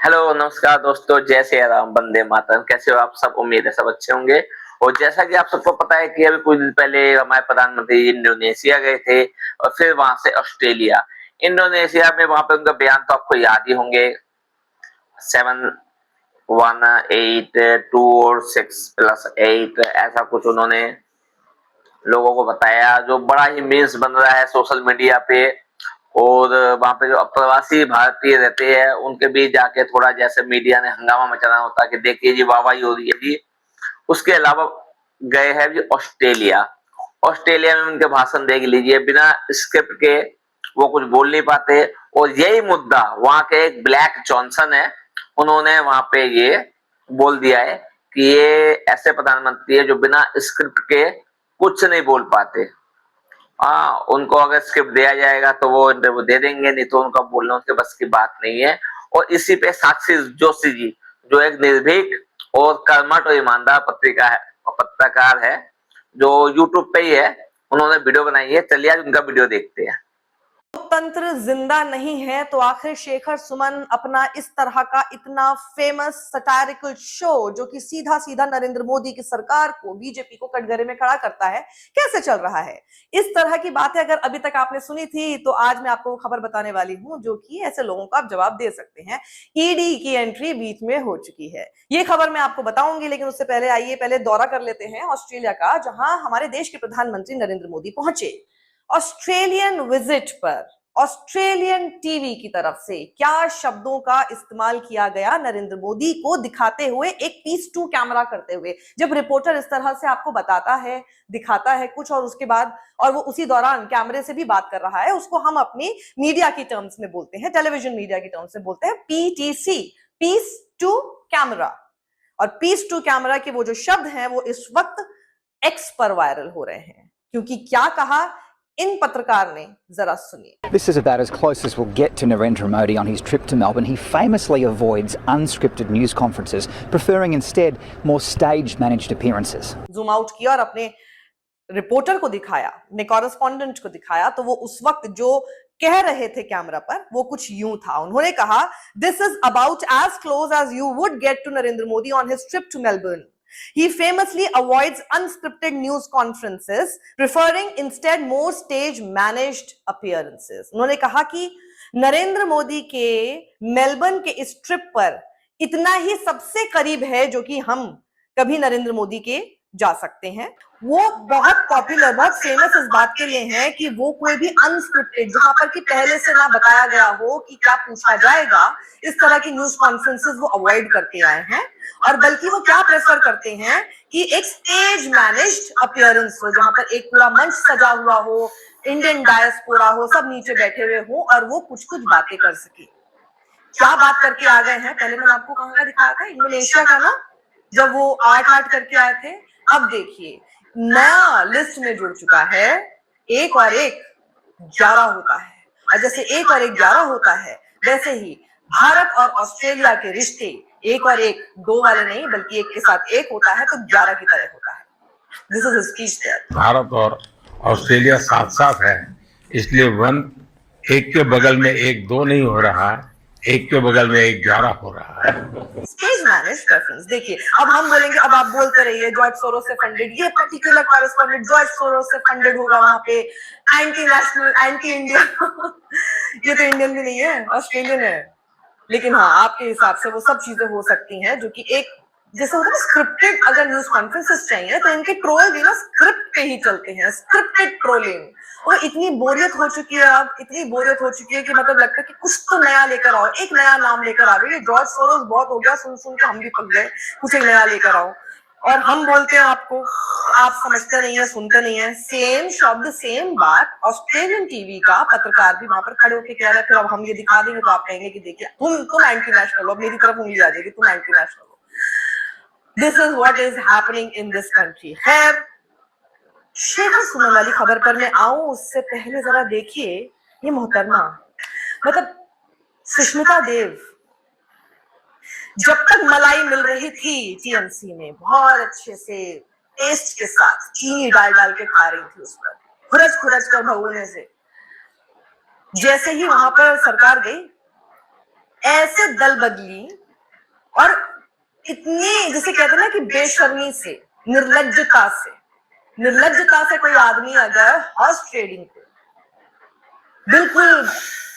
Hello, नमस्कार दोस्तों, जय श्री राम, वंदे मातरम। कैसे हो आप सब? उम्मीद है सब अच्छे होंगे। और जैसा कि आप सबको पता है कि अभी कुछ दिन पहले हमारे प्रधानमंत्री इंडोनेशिया गए थे और फिर वहां से ऑस्ट्रेलिया। इंडोनेशिया में वहां पे उनका बयान तो आपको याद ही होंगे, 718 2 और 6+8 ऐसा कुछ उन्होंने लोगों को बताया, जो बड़ा ही मीम्स बन रहा है सोशल मीडिया पे। और वहां पे जो अप्रवासी भारतीय रहते हैं उनके बीच जाके थोड़ा जैसे मीडिया ने हंगामा मचाना होता है कि देखिए जी, वाहवाही हो रही है जी। उसके अलावा गए हैं जी ऑस्ट्रेलिया। ऑस्ट्रेलिया में उनके भाषण देख लीजिए, बिना स्क्रिप्ट के वो कुछ बोल नहीं पाते। और यही मुद्दा वहां के एक ब्लैक जॉनसन है, उन्होंने वहां पे ये बोल दिया है कि ये ऐसे प्रधानमंत्री है जो बिना स्क्रिप्ट के कुछ नहीं बोल पाते। हाँ, उनको अगर स्क्रिप्ट दिया जाएगा तो वो इंटरव्यू दे देंगे, नहीं तो उनका बोलना उनके बस की बात नहीं है। और इसी पे साक्षी जोशी जी, जो एक निर्भीक और कर्मठ और ईमानदार पत्रकार है, जो यूट्यूब पे ही है, उन्होंने वीडियो बनाई है। चलिए आज उनका वीडियो देखते हैं। लोकतंत्र जिंदा नहीं है तो आखिर शेखर सुमन अपना इस तरह का इतना फेमस सटायरिकल शो जो कि सीधा सीधा नरेंद्र मोदी की सरकार को, बीजेपी को कटघरे में खड़ा करता है, कैसे चल रहा है? इस तरह की बातें अगर अभी तक आपने सुनी थी तो आज मैं आपको खबर बताने वाली हूं जो कि ऐसे लोगों को आप जवाब दे सकते हैं। ईडी की एंट्री बीच में हो चुकी है, ये खबर मैं आपको बताऊंगी, लेकिन उससे पहले आइए पहले दौरा कर लेते हैं ऑस्ट्रेलिया का, जहां हमारे देश के प्रधानमंत्री नरेंद्र मोदी पहुंचे। ऑस्ट्रेलियन विजिट पर ऑस्ट्रेलियन टीवी की तरफ से क्या शब्दों का इस्तेमाल किया गया नरेंद्र मोदी को दिखाते हुए, एक पीस टू कैमरा करते हुए। जब रिपोर्टर इस तरह से आपको बताता है, दिखाता है कुछ और उसके बाद और वो उसी दौरान कैमरे से भी बात कर रहा है, उसको हम अपनी मीडिया की टर्म्स में बोलते हैं, टेलीविजन मीडिया की टर्म्स में बोलते हैं पीटीसी, पीस टू कैमरा। और पीस टू कैमरा के वो जो शब्द हैं वो इस वक्त एक्स पर वायरल हो रहे हैं, क्योंकि क्या कहा इन पत्रकार ने, जरा सुनिए। This is about as close as we'll get to Narendra Modi on his trip to Melbourne. He famously avoids unscripted news conferences, preferring instead more staged managed appearances. Zoom out किया और अपने रिपोर्टर को दिखाया, अपने correspondent को दिखाया, तो वो उस वक्त जो कह रहे थे कैमरा पर वो कुछ यूं था। उन्होंने कहा, this is about as close as you would get to Narendra Modi on his trip to Melbourne. He famously avoids unscripted news conferences, preferring instead more stage managed appearances. उन्होंने कहा कि नरेंद्र मोदी के मेलबर्न के इस ट्रिप पर इतना ही सबसे करीब है जो कि हम कभी नरेंद्र मोदी के जा सकते हैं। वो बहुत पॉपुलर, बहुत फेमस इस बात के लिए है कि वो कोई भी अनस्क्रिप्टेड, जहां पर कि पहले से ना बताया गया हो कि क्या पूछा जाएगा, इस तरह की न्यूज कॉन्फ्रेंसेस वो अवॉइड करते आए हैं। और बल्कि वो क्या प्रेफर करते हैं कि एक स्टेज मैनेज्ड अपीयरेंस हो, जहां पर एक पूरा मंच सजा हुआ हो, इंडियन डायस्पोरा हो, सब नीचे बैठे हुए हो और वो कुछ कुछ बातें कर सके। क्या बात करके आ गए हैं? पहले मैंने आपको कहां का दिखाया था, इंडोनेशिया का ना, जब वो 8-8 करके आए थे। अब देखिए नया लिस्ट में जुड़ चुका है, 1 और 1 11 होता है। और जैसे 1 और 1 11 होता है, वैसे ही भारत और ऑस्ट्रेलिया के रिश्ते 1 और 1 2 वाले नहीं, बल्कि 1 के साथ 1 होता है तो 11 की तरह होता है। This is speech there. Bharat और ऑस्ट्रेलिया साथ साथ है, इसलिए एक के बगल में 1 2 नहीं हो रहा है, एक के बगल में 1 11 हो रहा है। Stage manage preference. देखिए अब हम बोलेंगे, अब आप बोलते रहिए जॉर्ज सोरोस से फंडेड, ये पर्टिकुलर कॉरेस्पॉन्डेंट जॉर्ज सोरोस से फंडेड होगा वहां पे, एंटी नेशनल, एंटी इंडियन ये तो इंडियन भी नहीं है, ऑस्ट्रेलियन है। लेकिन हाँ, आपके हिसाब से वो सब चीजें हो सकती हैं जो कि एक जैसे होता है स्क्रिप्टेड, अगर न्यूज कॉन्फ्रेंसेस चाहिए तो इनके ट्रोल भी ना स्क्रिप्ट पे ही चलते हैं, स्क्रिप्टेड ट्रोलिंग। और इतनी बोरियत हो चुकी है, अब इतनी बोरियत हो चुकी है कि मतलब लगता है कि कुछ तो नया लेकर आओ, एक नया नाम लेकर आ गए। जॉर्ज सोरोस बहुत हो गया, सुन सुन के हम भी पक गए, कुछ एक नया लेकर आओ। और हम बोलते हैं आपको, आप समझते नहीं है, सुनते नहीं है। सेम शब्द सेम बात ऑस्ट्रेलियन टीवी का पत्रकार भी वहां पर खड़े होकर कह रहा है। फिर अब हम ये दिखा देंगे तो आप कहेंगे कि देखिए तुम एंटी नेशनल हो, मेरी तरफ उंगली आ जाएगी, तुम एंटी नेशनल हो। This is what is happening in this country. खैर, शेखर सुमन वाली खबर पर मैं आऊं उससे पहले जरा देखिए ये मोहतरमा, मतलब सुष्मिता देव जब तक मलाई मिल रही थी टीएमसी में, बहुत अच्छे से टेस्ट के साथ चीनी डाल डाल के खा रही थी, उस पर खुरच खुरच कर भगोने से। जैसे ही वहां पर सरकार गई, ऐसे दल बदली और इतनी, जिसे कहते हैं ना कि बेशर्मी से, निर्लज्जता से कोई आदमी अगर हॉर्स ट्रेडिंग को बिल्कुल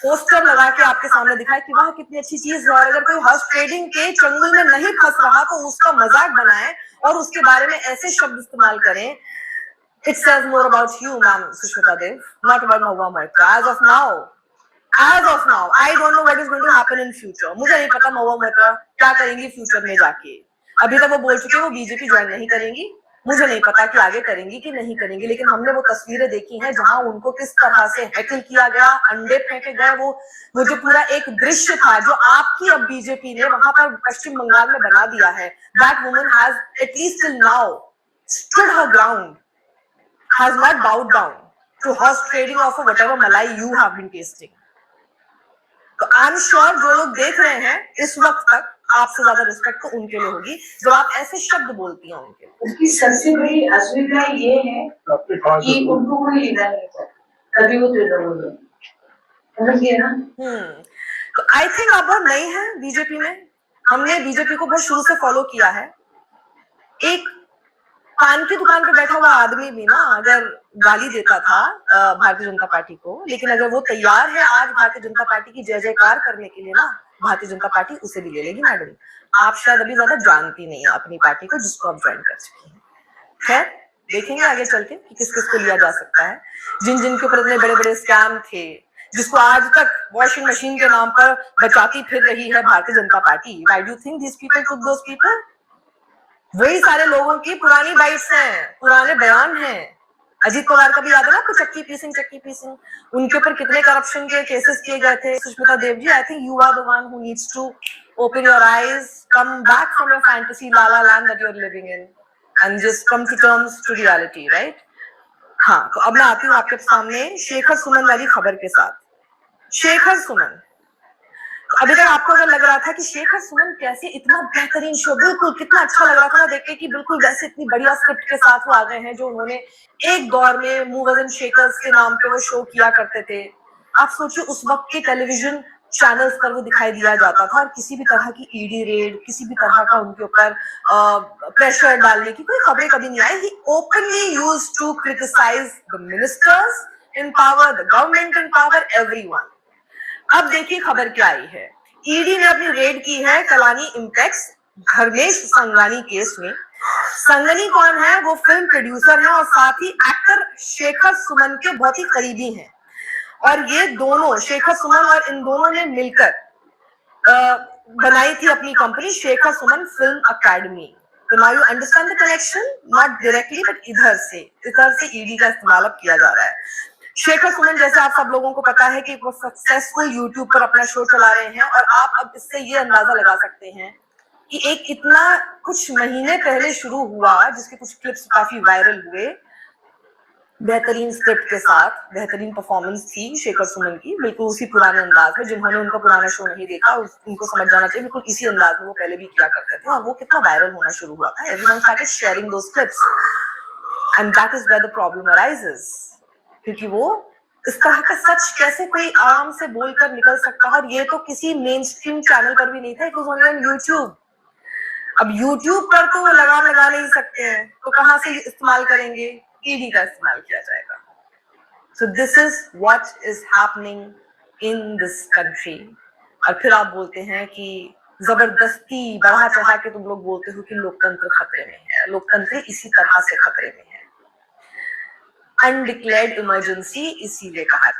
पोस्टर लगा के आपके सामने दिखाए कि वाह कितनी अच्छी चीज है, और अगर कोई हॉर्स ट्रेडिंग के चंगुल में नहीं फंस रहा तो उसका मजाक बनाए और उसके बारे में ऐसे शब्द इस्तेमाल करें, it says more about you, ma'am Sushmita Dev, not about Mahua Moitra. As of now, I don't know what is going to happen in future. मुझे नहीं पता महबूबा मोइत्रा क्या करेंगी फ्यूचर में जाके। अभी तक वो बोल चुके हैं वो बीजेपी ज्वाइन नहीं करेंगी, मुझे नहीं पता कि आगे करेंगी कि नहीं करेंगी, लेकिन हमने वो तस्वीरें देखी हैं जहां उनको किस तरह से हैकल किया गया, अंडे फेंके गए, वो जो पूरा एक दृश्य था जो आपकी अब बीजेपी ने वहां पर पश्चिम बंगाल में बना दिया है। That woman has at least till now stood her ground, has not bowed down to horse trading of whatever malai you have been tasting. तो आई एम श्योर जो लोग देख रहे हैं इस वक्त तक आपसे ज्यादा रिस्पेक्ट तो उनके लिए होगी जब आप ऐसे शब्द बोलती हैं उनके लिए। उसकी सबसे बड़ी असुविधा ये है कि उनको कोई लीडर नहीं चाहता, तभी वो तृणमूल में, समझ गए ना? तो आई थिंक आप बहुत नई हैं बीजेपी में, हमने बीजेपी को बहुत शुरू से फॉलो किया है। एक पान की दुकान पे बैठा हुआ आदमी भी ना अगर गाली देता था भारतीय जनता पार्टी को, लेकिन अगर वो तैयार है आज भारतीय जनता पार्टी की जय जयकार करने के लिए ना, भारतीय जनता पार्टी उसे भी ले लेगी। मैडम आप शायद अभी ज्यादा जानती नहीं है अपनी पार्टी को जिसको आप ज्वाइन कर चुकी हैं। खैर देखेंगे आगे चल के कि किस किस को लिया जा सकता है, जिन जिन के ऊपर इतने बड़े बड़े स्कैम थे, जिसको आज तक वॉशिंग मशीन के नाम पर बचाती फिर रही है Bharatiya Janata party. Why do you think this people took those people? वही सारे लोगों की पुरानी बाइट्स हैं, पुराने बयान हैं। अजीत पवार का भी याद है ना आपको, चक्की पीसिंग, उनके ऊपर कितने करप्शन के केसेस किए गए थे। Sushmita Dev ji, I think you are the one who needs to open your eyes, come back from your fantasy la la land that you are living in and just come to terms to reality, right? हाँ, तो अब मैं आती हूँ आपके सामने शेखर सुमन वाली खबर के साथ। शेखर सुमन, अभी तक आपको अगर लग रहा था कि शेखर सुमन कैसे इतना बेहतरीन शो, बिल्कुल कितना अच्छा लग रहा था ना देख के कि बिल्कुल वैसे इतनी बढ़िया स्क्रिप्ट के साथ वो आ गए हैं जो उन्होंने एक दौर में मूवर्स शेकर्स के नाम पे वो शो किया करते थे। आप सोचिए उस वक्त के टेलीविजन चैनल्स पर वो दिखाई दिया जाता था और किसी भी तरह की ईडी रेड, किसी भी तरह का उनके ऊपर प्रेशर डालने की कोई खबरें कभी नहीं आई। He openly used to criticise the ministers in power, the government in power, everyone. अब देखिए खबर क्या आई है। ईडी ने अपनी रेड की है कलानी इंपेक्स धर्मेश संघानी केस में। संघानी कौन है? वो फिल्म प्रोड्यूसर है और साथ ही एक्टर शेखर सुमन के बहुत ही करीबी हैं। और ये दोनों, शेखर सुमन और इन दोनों ने मिलकर बनाई थी अपनी company Shekhar Suman film academy. तो now you understand the connection, not directly but इधर से ईडी का इस्तेमाल अब किया जा रहा है। शेखर सुमन जैसे आप सब लोगों को पता है कि वो सक्सेसफुल यूट्यूब पर अपना शो चला रहे हैं और आप अब इससे ये अंदाजा लगा सकते हैं कि एक इतना कुछ महीने पहले शुरू हुआ जिसके कुछ क्लिप्स काफी वायरल हुए, बेहतरीन स्क्रिप्ट के साथ बेहतरीन परफॉर्मेंस थी शेखर सुमन की, बिल्कुल उसी पुराने अंदाज में। जिन्होंने उनका पुराना शो नहीं देखा उनको समझ जाना चाहिए, बिल्कुल इसी अंदाज में वो पहले भी किया करते थे और वो कितना वायरल होना शुरू हुआ था। Everyone started sharing those clips and that is where the problem arises, क्योंकि वो इस तरह का सच कैसे कोई आराम से बोलकर निकल सकता है। और ये तो किसी मेन स्ट्रीम चैनल पर भी नहीं था, it was only on YouTube. अब यूट्यूब पर तो लगाम लगा नहीं सकते हैं तो कहां से इस्तेमाल करेंगे? ईडी का इस्तेमाल किया जाएगा। So this is what is happening in this country. और फिर आप बोलते हैं कि जबरदस्ती बढ़ा चढ़ा के तुम लोग बोलते हो कि लोकतंत्र खतरे में है। लोकतंत्र इसी तरह से खतरे में है। अनडिक्लेयर्ड इमरजेंसी इसीलिए कहा।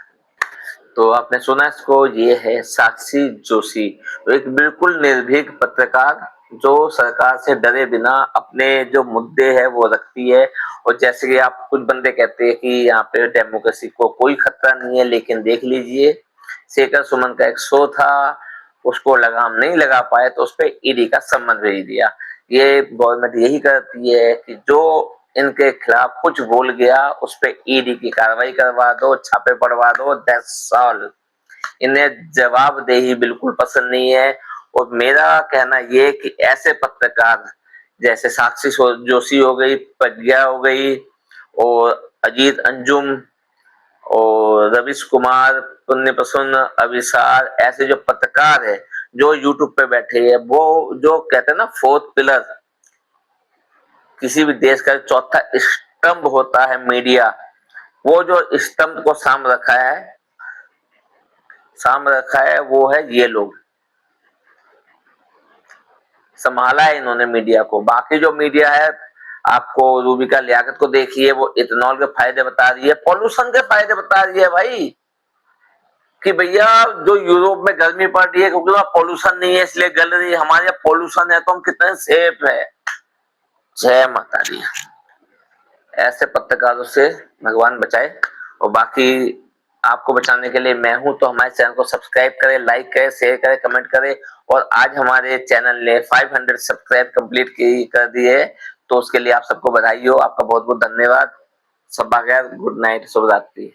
तो आपने सुना इसको, ये है साक्षी जोशी, एक बिल्कुल निर्भीक पत्रकार जो सरकार से डरे बिना अपने जो मुद्दे है वो रखती है। और जैसे कि आप कुछ बंदे कहते हैं कि यहाँ पे डेमोक्रेसी को कोई खतरा नहीं है, लेकिन देख लीजिए शेखर सुमन का एक शो था, उसको लगाम नहीं लगा पाए तो उस पर ईडी का सम्मन भेज दिया। ये गवर्नमेंट यही करती है कि जो इनके खिलाफ कुछ बोल गया उस पर ईडी की कार्रवाई करवा दो, छापे पड़वा दो, दैट्स ऑल। इन्हें जवाबदेही बिल्कुल पसंद नहीं है। और मेरा कहना ये कि ऐसे पत्रकार जैसे साक्षी जोशी हो गई, प्रज्ञा हो गई और अजीत अंजुम और रविश कुमार, पुण्य प्रसन्न, अभिसार, ऐसे जो पत्रकार है जो यूट्यूब पे बैठे है, वो जो कहते हैं ना फोर्थ पिलर, किसी भी देश का चौथा स्तंभ होता है मीडिया, वो जो स्तंभ को साम रखा है वो है ये लोग। संभाला है इन्होंने मीडिया को। बाकी जो मीडिया है, आपको रूबिका लियाकत को देखिए, वो इथेनॉल के फायदे बता रही है, पॉल्यूशन के फायदे बता रही है भाई, कि भैया जो यूरोप में गर्मी पड़ रही है क्योंकि वहां पॉल्यूशन नहीं है इसलिए गल रही है, हमारे यहाँ पॉल्यूशन है तो हम कितने सेफ है। जय माता दी। ऐसे पत्रकारों से भगवान बचाए। और बाकी आपको बचाने के लिए मैं हूं, तो हमारे चैनल को सब्सक्राइब करें, लाइक करें, शेयर करें, कमेंट करें। और आज हमारे चैनल ने 500 सब्सक्राइब कंप्लीट कर दिए, तो उसके लिए आप सबको बधाई हो। आपका बहुत बहुत धन्यवाद। सब गुड नाइट, शुभ रात्रि।